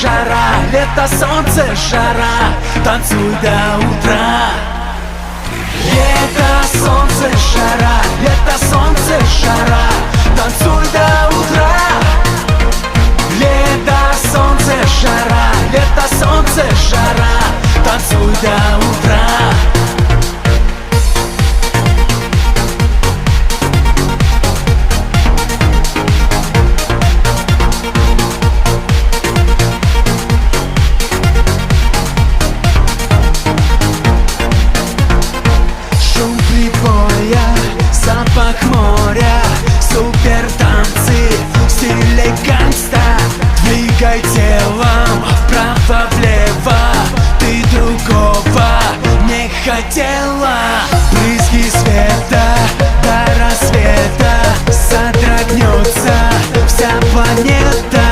жара, лето, солнце, жара, танцуй до утра. Лето, солнце, жара, лето, солнце, жара, танцуй до утра. Лето, солнце, жара, лето, солнце, жара, танцуй до утра. Запах моря, супер танцы в стиле гангста. Двигай телом вправо-влево, ты другого не хотела. Брызги света до рассвета, содрогнется вся планета.